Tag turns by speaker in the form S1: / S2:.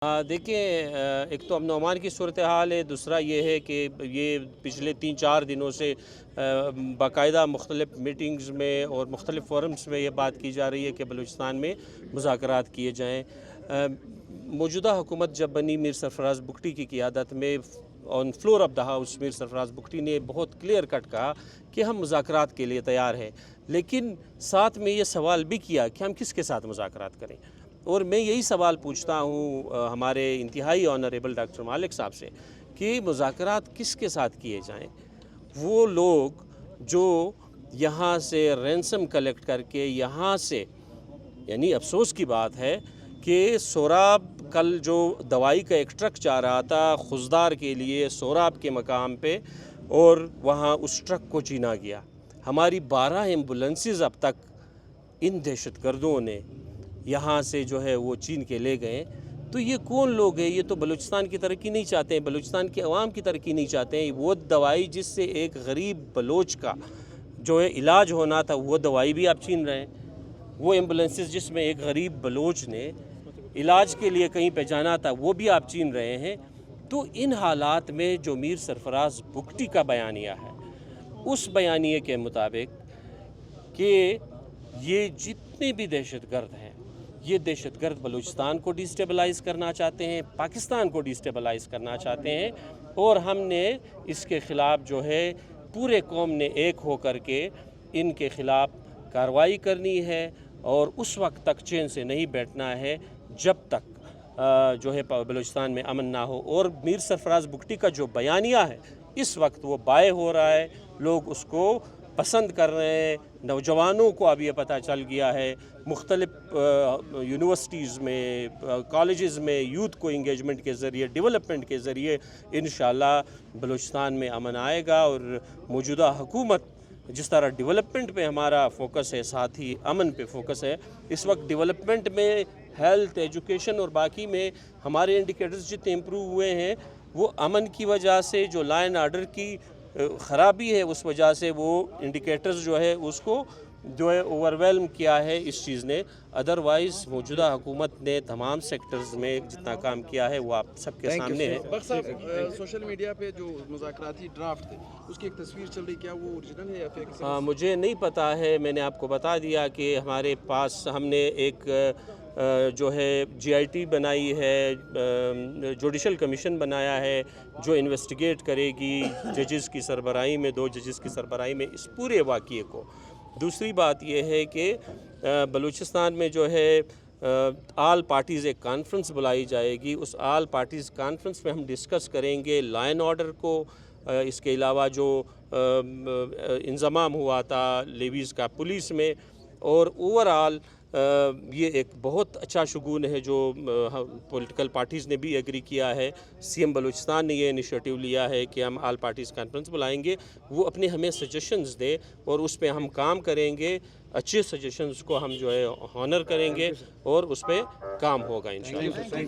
S1: देखिए, एक तो अमन अमान की सूरत हाल है, दूसरा ये है कि ये पिछले 3-4 दिनों से बाकायदा मुख्तलिफ़ मीटिंग्स में और मुख्तलिफ़ फोरम्स में ये बात की जा रही है कि बलूचिस्तान में मुज़ाकरात किए जाएँ। मौजूदा हुकूमत जब बनी मीर सरफराज बुगटी की क़ियादत में on floor of the house Mir Sarfaraz Bugti ने बहुत क्लियर कट कहा कि हम मुज़ाकरात के लिए तैयार हैं, लेकिन साथ में ये सवाल भी किया कि हम किसके साथ मुज़ाकरात करें। और मैं यही सवाल पूछता हूँ हमारे इंतहाई ऑनरेबल डॉक्टर मालिक साहब से कि मुज़ाकरात किसके साथ किए जाएं। वो लोग जो यहाँ से रैंसम कलेक्ट करके यहाँ से, यानी अफसोस की बात है कि सोराब कल जो दवाई का एक ट्रक जा रहा था खुजदार के लिए सोराब के मकाम पे, और वहाँ उस ट्रक को छीना गया। हमारी 12 एम्बुलेंसेस अब तक इन दहशतगर्दों ने यहाँ से जो है वो छीन के ले गए। तो ये कौन लोग हैं? ये तो बलूचिस्तान की तरक्की नहीं चाहते हैं, बलूचिस्तान के अवाम की तरक्की नहीं चाहते हैं। वो दवाई जिससे एक गरीब बलोच का जो है इलाज होना था, वो दवाई भी आप छीन रहे हैं। वो एम्बुलेंसेस जिसमें एक गरीब बलोच ने इलाज के लिए कहीं पे जाना था, वो भी आप छीन रहे हैं। तो इन हालात में जो मीर सरफराज बुगटी का बयानिया है, उस बयानिए के मुताबिक कि ये जितने भी दहशतगर्द हैं, ये दहशतगर्द बलूचिस्तान को डिस्टेबलाइज़ करना चाहते हैं, पाकिस्तान को डिस्टेबलाइज़ करना चाहते हैं, और हमने इसके ख़िलाफ़ जो है पूरे कौम ने एक हो कर के इनके ख़िलाफ़ कार्रवाई करनी है। और उस वक्त तक चैन से नहीं बैठना है जब तक जो है बलूचिस्तान में अमन ना हो। और मीर सरफराज बुगटी का जो बयानिया है इस वक्त वो बाय हो रहा है, लोग उसको पसंद कर रहे हैं। नौजवानों को अब ये पता चल गया है, मुख्तलिफ़ यूनिवर्सिटीज़ में, कॉलेजेस में यूथ को इंगेजमेंट के ज़रिए, डेवलपमेंट के ज़रिए इंशाल्लाह बलूचिस्तान में अमन आएगा। और मौजूदा हुकूमत जिस तरह डेवलपमेंट पे हमारा फोकस है, साथ ही अमन पे फोकस है। इस वक्त डेवलपमेंट में हेल्थ, एजुकेशन और बाकी में हमारे इंडिकेटर्स जितने इम्प्रूव हुए हैं, वो अमन की वजह से, जो लॉ एंड ऑर्डर की ख़राबी है उस वजह से वो इंडिकेटर्स जो है उसको जो है ओवरवेल्म किया है इस चीज़ ने। अदरवाइज़ मौजूदा हुकूमत ने तमाम सेक्टर्स में जितना काम किया है वो आप सबके सामने है।
S2: बख्श साहब, सोशल मीडिया पे जो मुज़ाकराती ड्राफ्ट थे उसकी एक तस्वीर चल रही, क्या वो ओरिजिनल है या फिर किसी
S1: मुझे नहीं पता है। मैंने आपको बता दिया कि हमारे पास हमने एक जो है GIT बनाई है, जुडिशल कमीशन बनाया है जो इन्वेस्टिगेट करेगी जजेस की सरबराही में, 2 जजेस की सरबराही में इस पूरे वाक़ये को। दूसरी बात यह है कि बलूचिस्तान में जो है आल पार्टीज़ एक कॉन्फ्रेंस बुलाई जाएगी। उस आल पार्टीज़ कॉन्फ्रेंस में हम डिस्कस करेंगे लॉ एंड ऑर्डर को। इसके अलावा जो इंज़माम हुआ था लेवीज़ का पुलिस में, और ओवरऑल ये एक बहुत अच्छा शगुन है जो पॉलिटिकल पार्टीज़ ने भी एग्री किया है। CM बलूचिस्तान ने ये इनिशिएटिव लिया है कि हम आल पार्टीज़ कॉन्फ्रेंस बुलाएंगे, वो अपने हमें सजेशंस दे और उस पर हम काम करेंगे। अच्छे सजेशंस को हम जो है हॉनर करेंगे और उस पर काम होगा इंशाअल्लाह।